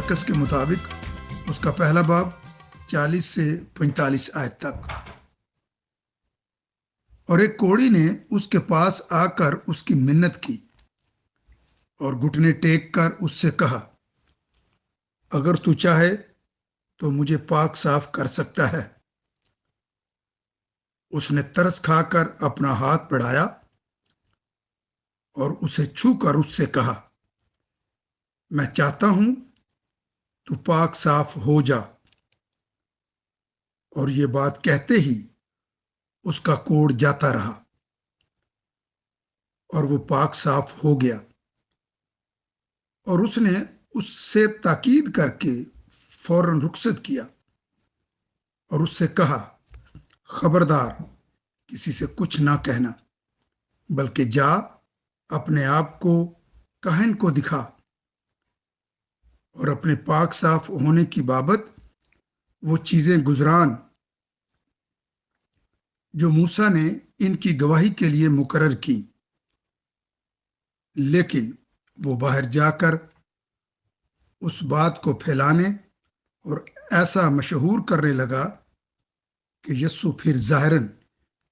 مرکز کے مطابق اس کا پہلا باب 40 سے 45 آیت تک۔ اور ایک کوڑی نے اس کے پاس آ کر اس کی منت کی اور گھٹنے ٹیک کر اس سے کہا، اگر تو چاہے تو مجھے پاک صاف کر سکتا ہے۔ اس نے ترس کھا کر اپنا ہاتھ بڑھایا اور اسے چھو کر اس سے کہا، میں چاہتا ہوں تو پاک صاف ہو جا۔ اور یہ بات کہتے ہی اس کا کوڑ جاتا رہا اور وہ پاک صاف ہو گیا۔ اور اس نے اس سے تاکید کر کے فوراً رخصت کیا اور اس سے کہا، خبردار کسی سے کچھ نہ کہنا، بلکہ جا اپنے آپ کو کاہن کو دکھا اور اپنے پاک صاف ہونے کی بابت وہ چیزیں گزران جو موسیٰ نے ان کی گواہی کے لیے مقرر کی۔ لیکن وہ باہر جا کر اس بات کو پھیلانے اور ایسا مشہور کرنے لگا کہ یسوع پھر ظاہراً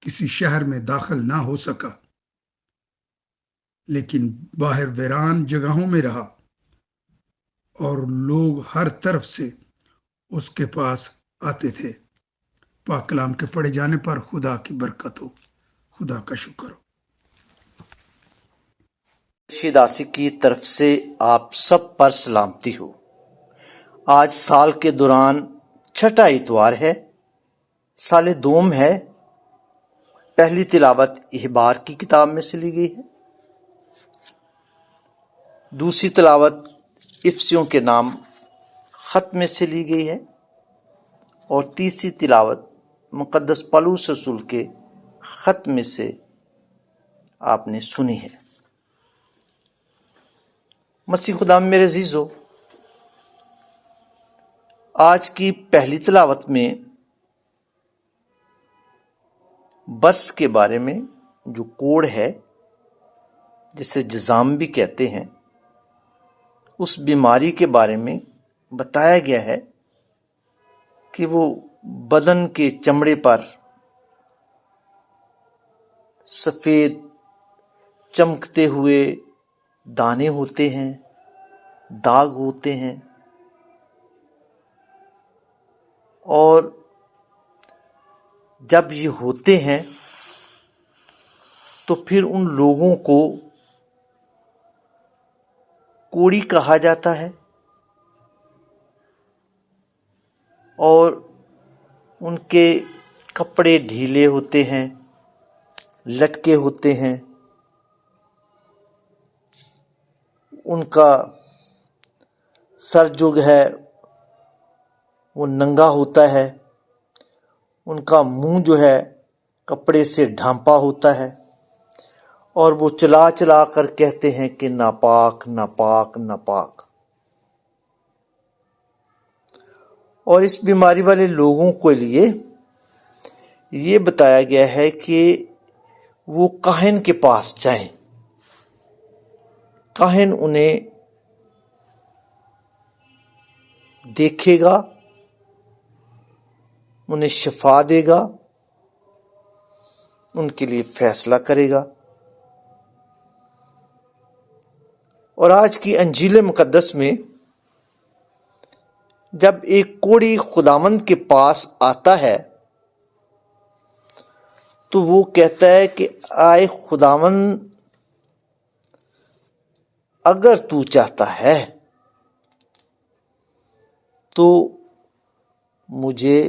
کسی شہر میں داخل نہ ہو سکا، لیکن باہر ویران جگہوں میں رہا اور لوگ ہر طرف سے اس کے پاس آتے تھے۔ پاک کلام کے پڑھے جانے پر خدا کی برکت ہو، خدا کا شکر ہو۔ رشید آصف کی طرف سے آپ سب پر سلامتی ہو۔ آج سال کے دوران چھٹا اتوار ہے، سال دوم ہے۔ پہلی تلاوت احبار کی کتاب میں سے لی گئی ہے، دوسری تلاوت افسیوں کے نام خط میں سے لی گئی ہے، اور تیسری تلاوت مقدس پولس رسول کے خط میں سے آپ نے سنی ہے۔ مسیح خدا میں میرے عزیزو، آج کی پہلی تلاوت میں برس کے بارے میں، جو کوڑ ہے جسے جزام بھی کہتے ہیں، اس بیماری کے بارے میں بتایا گیا ہے کہ وہ بدن کے چمڑے پر سفید چمکتے ہوئے دانے ہوتے ہیں، داغ ہوتے ہیں، اور جب یہ ہوتے ہیں تو پھر ان لوگوں کو کوڑی کہا جاتا ہے، اور ان کے کپڑے ڈھیلے ہوتے ہیں، لٹکے ہوتے ہیں، ان کا سر جو ہے وہ ننگا ہوتا ہے، ان کا منہ جو ہے کپڑے سے ڈھانپا ہوتا ہے، اور وہ چلا چلا کر کہتے ہیں کہ ناپاک ناپاک ناپاک۔ اور اس بیماری والے لوگوں کے لیے یہ بتایا گیا ہے کہ وہ کاہن کے پاس جائیں، کاہن انہیں دیکھے گا، انہیں شفا دے گا، ان کے لیے فیصلہ کرے گا۔ اور آج کی انجیل مقدس میں جب ایک کوڑی خداوند کے پاس آتا ہے تو وہ کہتا ہے کہ آئے خداوند، اگر تو چاہتا ہے تو مجھے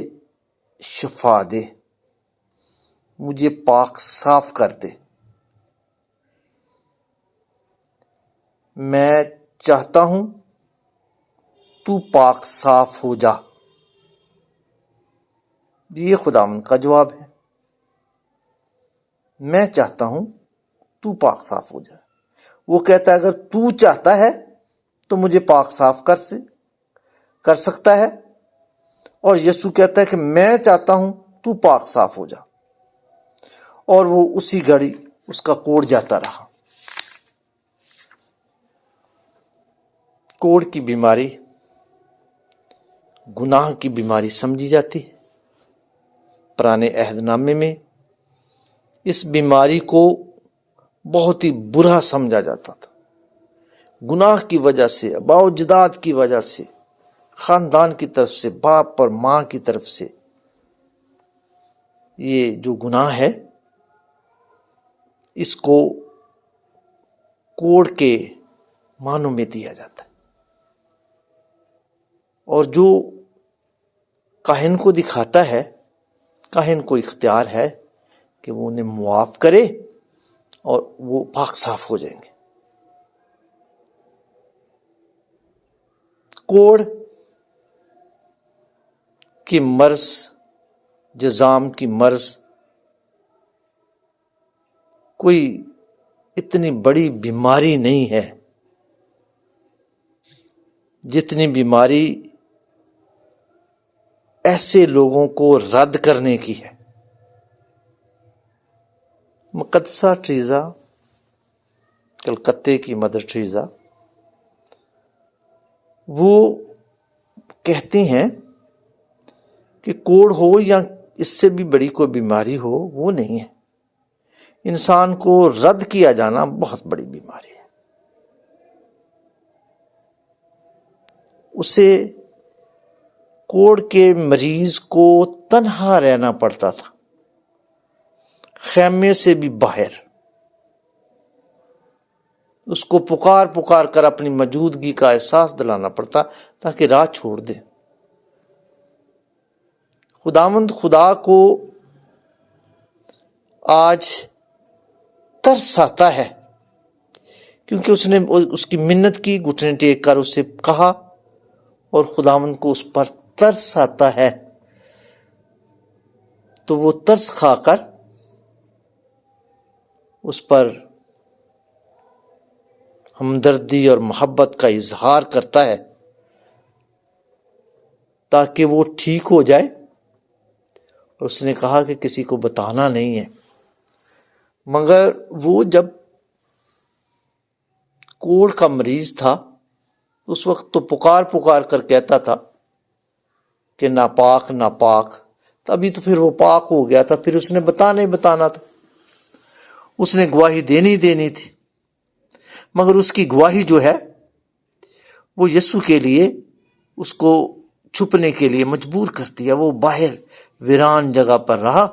شفا دے، مجھے پاک صاف کر دے، میں چاہتا ہوں تو پاک صاف ہو جا۔ یہ خداوند کا جواب ہے، میں چاہتا ہوں تو پاک صاف ہو جا۔ وہ کہتا ہے اگر تو چاہتا ہے تو مجھے پاک صاف کر سکتا ہے، اور یسوع کہتا ہے کہ میں چاہتا ہوں تو پاک صاف ہو جا، اور وہ اسی گھڑی اس کا کوڑ جاتا رہا۔ کوڑ کی بیماری گناہ کی بیماری سمجھی جاتی ہے۔ پرانے عہد نامے میں اس بیماری کو بہت ہی برا سمجھا جاتا تھا۔ گناہ کی وجہ سے، آباء و اجداد کی وجہ سے، خاندان کی طرف سے، باپ اور ماں کی طرف سے، یہ جو گناہ ہے اس کو کوڑ کے معنوں میں دیا جاتا ہے، اور جو کاہن کو دکھاتا ہے، کاہن کو اختیار ہے کہ وہ انہیں معاف کرے اور وہ پاک صاف ہو جائیں گے۔ کوڑ کی مرض، جذام کی مرض کوئی اتنی بڑی بیماری نہیں ہے جتنی بیماری ایسے لوگوں کو رد کرنے کی ہے۔ مقدسہ ٹریزا، کلکتے کی مدر ٹریزا، وہ کہتے ہیں کہ کوڑ ہو یا اس سے بھی بڑی کوئی بیماری ہو، وہ نہیں ہے۔ انسان کو رد کیا جانا بہت بڑی بیماری ہے۔ اسے کوڑ کے مریض کو تنہا رہنا پڑتا تھا، خیمے سے بھی باہر۔ اس کو پکار پکار کر اپنی موجودگی کا احساس دلانا پڑتا تاکہ راہ چھوڑ دے۔ خداوند خدا کو آج ترس آتا ہے کیونکہ اس نے اس کی منت کی، گھٹنے ٹیک کر اسے کہا، اور خداوند کو اس پر ترس آتا ہے، تو وہ ترس کھا کر اس پر ہمدردی اور محبت کا اظہار کرتا ہے تاکہ وہ ٹھیک ہو جائے۔ اور اس نے کہا کہ کسی کو بتانا نہیں ہے، مگر وہ جب کوڑ کا مریض تھا اس وقت تو پکار پکار کر کہتا تھا کہ ناپاک ناپاک، تبھی تو پھر وہ پاک ہو گیا تھا، پھر اس نے بتانا تھا، اس نے گواہی دینی تھی، مگر اس کی گواہی جو ہے وہ یسوع کے لیے اس کو چھپنے کے لیے مجبور کرتی ہے۔ وہ باہر ویران جگہ پر رہا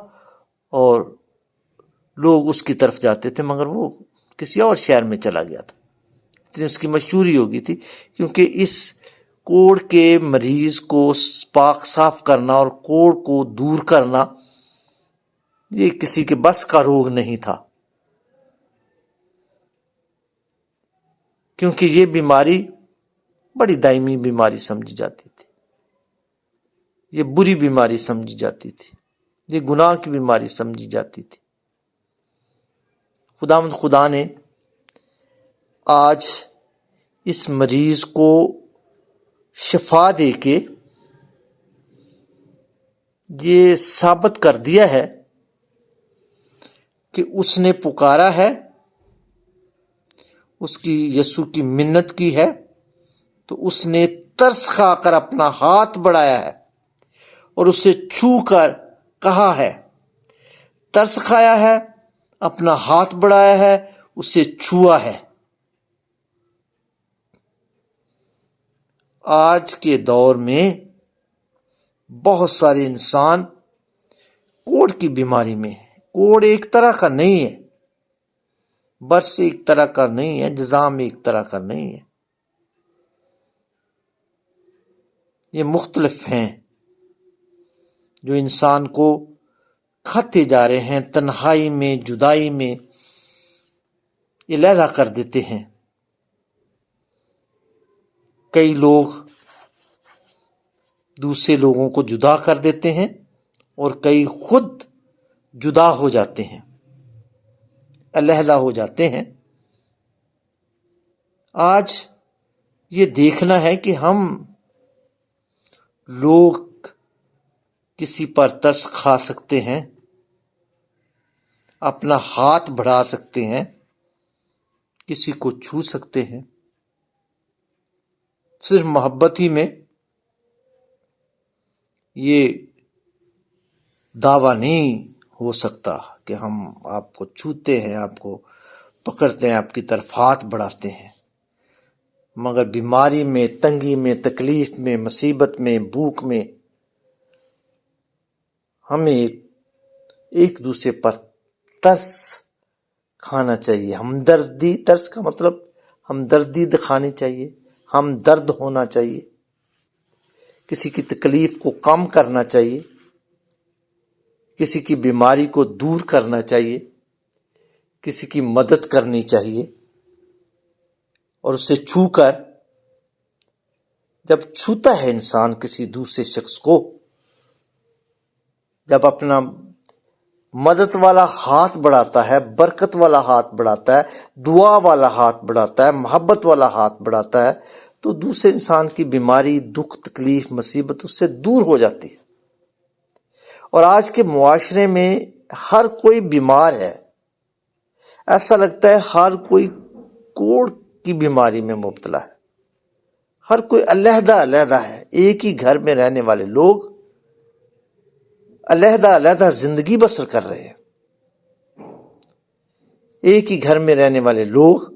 اور لوگ اس کی طرف جاتے تھے، مگر وہ کسی اور شہر میں چلا گیا تھا۔ اتنی اس کی مشہوری ہو گئی تھی، کیونکہ اس کوڑ کے مریض کو پاک صاف کرنا اور کوڑ کو دور کرنا یہ کسی کے بس کا روگ نہیں تھا، کیونکہ یہ بیماری بڑی دائمی بیماری سمجھی جاتی تھی، یہ بری بیماری سمجھی جاتی تھی، یہ گناہ کی بیماری سمجھی جاتی تھی۔ خداوند خدا نے آج اس مریض کو شفا دے کے یہ ثابت کر دیا ہے کہ اس نے پکارا ہے، اس کی یسوع کی منت کی ہے، تو اس نے ترس کھا کر اپنا ہاتھ بڑھایا ہے اور اسے چھو کر کہا ہے، ترس کھایا ہے، اپنا ہاتھ بڑھایا ہے، اسے چھوا ہے۔ آج کے دور میں بہت سارے انسان کوڑ کی بیماری میں ہیں۔ کوڑ ایک طرح کا نہیں ہے، برس ایک طرح کا نہیں ہے، جذام ایک طرح کا نہیں ہے، یہ مختلف ہیں جو انسان کو کھاتے جا رہے ہیں، تنہائی میں، جدائی میں علیحدہ کر دیتے ہیں۔ کئی لوگ دوسرے لوگوں کو جدا کر دیتے ہیں اور کئی خود جدا ہو جاتے ہیں، علیحدہ ہو جاتے ہیں۔ آج یہ دیکھنا ہے کہ ہم لوگ کسی پر ترس کھا سکتے ہیں، اپنا ہاتھ بڑھا سکتے ہیں، کسی کو چھو سکتے ہیں، صرف محبت ہی میں یہ دعویٰ نہیں ہو سکتا کہ ہم آپ کو چھوتے ہیں، آپ کو پکڑتے ہیں، آپ کی طرف ہاتھ بڑھاتے ہیں، مگر بیماری میں، تنگی میں، تکلیف میں، مصیبت میں، بھوک میں ہمیں ایک دوسرے پر ترس کھانا چاہیے، ہمدردی، ترس کا مطلب ہمدردی دکھانی چاہیے، ہمدرد ہونا چاہیے، کسی کی تکلیف کو کم کرنا چاہیے، کسی کی بیماری کو دور کرنا چاہیے، کسی کی مدد کرنی چاہیے، اور اسے چھو کر، جب چھوتا ہے انسان کسی دوسرے شخص کو، جب اپنا مدد والا ہاتھ بڑھاتا ہے، برکت والا ہاتھ بڑھاتا ہے، دعا والا ہاتھ بڑھاتا ہے، محبت والا ہاتھ بڑھاتا ہے، تو دوسرے انسان کی بیماری، دکھ، تکلیف، مصیبت اس سے دور ہو جاتی ہے۔ اور آج کے معاشرے میں ہر کوئی بیمار ہے، ایسا لگتا ہے ہر کوئی کوڑ کی بیماری میں مبتلا ہے، ہر کوئی علیحدہ علیحدہ ہے، ایک ہی گھر میں رہنے والے لوگ علیحدہ علیحدہ زندگی بسر کر رہے ہیں، ایک ہی گھر میں رہنے والے لوگ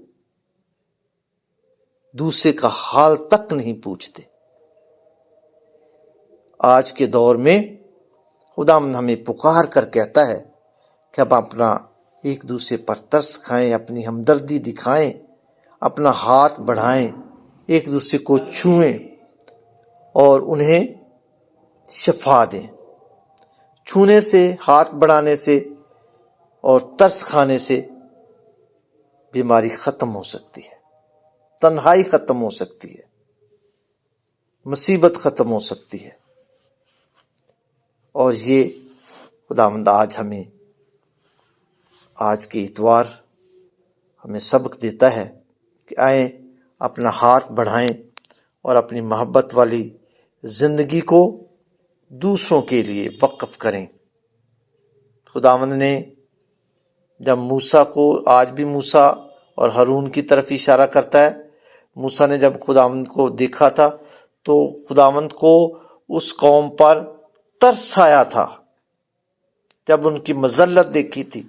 دوسرے کا حال تک نہیں پوچھتے۔ آج کے دور میں خداوند ہمیں پکار کر کہتا ہے کہ اب اپنا ایک دوسرے پر ترس کھائیں، اپنی ہمدردی دکھائیں، اپنا ہاتھ بڑھائیں، ایک دوسرے کو چھوئیں اور انہیں شفا دیں۔ چھونے سے، ہاتھ بڑھانے سے اور ترس کھانے سے بیماری ختم ہو سکتی ہے، تنہائی ختم ہو سکتی ہے، مصیبت ختم ہو سکتی ہے۔ اور یہ خداوند آج ہمیں، آج کے اتوار ہمیں سبق دیتا ہے کہ آئیں اپنا ہاتھ بڑھائیں اور اپنی محبت والی زندگی کو دوسروں کے لیے وقف کریں۔ خداوند نے جب موسیٰ کو، آج بھی موسیٰ اور ہارون کی طرف اشارہ کرتا ہے، موسیٰ نے جب خداوند کو دیکھا تھا تو خداوند کو اس قوم پر ترس آیا تھا جب ان کی مذلت دیکھی تھی۔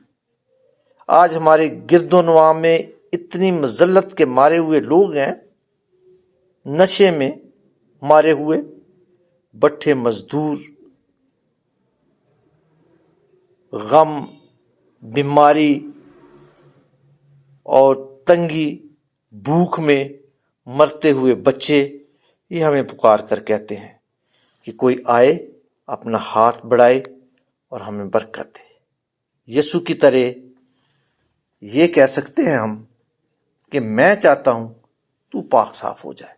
آج ہمارے گرد و نواح میں اتنی مذلت کے مارے ہوئے لوگ ہیں، نشے میں مارے ہوئے، بٹھے مزدور، غم، بیماری اور تنگی، بھوک میں مرتے ہوئے بچے، یہ ہمیں پکار کر کہتے ہیں کہ کوئی آئے، اپنا ہاتھ بڑھائے اور ہمیں برکت دے۔ یسوع کی طرح یہ کہہ سکتے ہیں ہم کہ میں چاہتا ہوں تو پاک صاف ہو جائے۔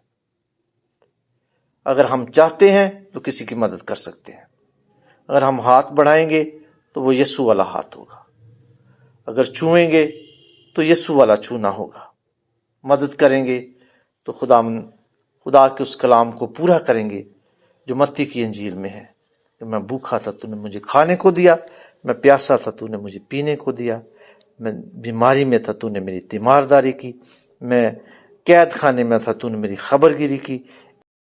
اگر ہم چاہتے ہیں تو کسی کی مدد کر سکتے ہیں، اگر ہم ہاتھ بڑھائیں گے تو وہ یسوع والا ہاتھ ہوگا، اگر چھوئیں گے تو یسوع والا چھونا ہوگا، مدد کریں گے تو خدا کے اس کلام کو پورا کریں گے جو متی کی انجیل میں ہے کہ میں بھوکا تھا تو نے مجھے کھانے کو دیا، میں پیاسا تھا تو نے مجھے پینے کو دیا، میں بیماری میں تھا تو نے میری تیمارداری کی، میں قید خانے میں تھا تو نے میری خبر گیری کی۔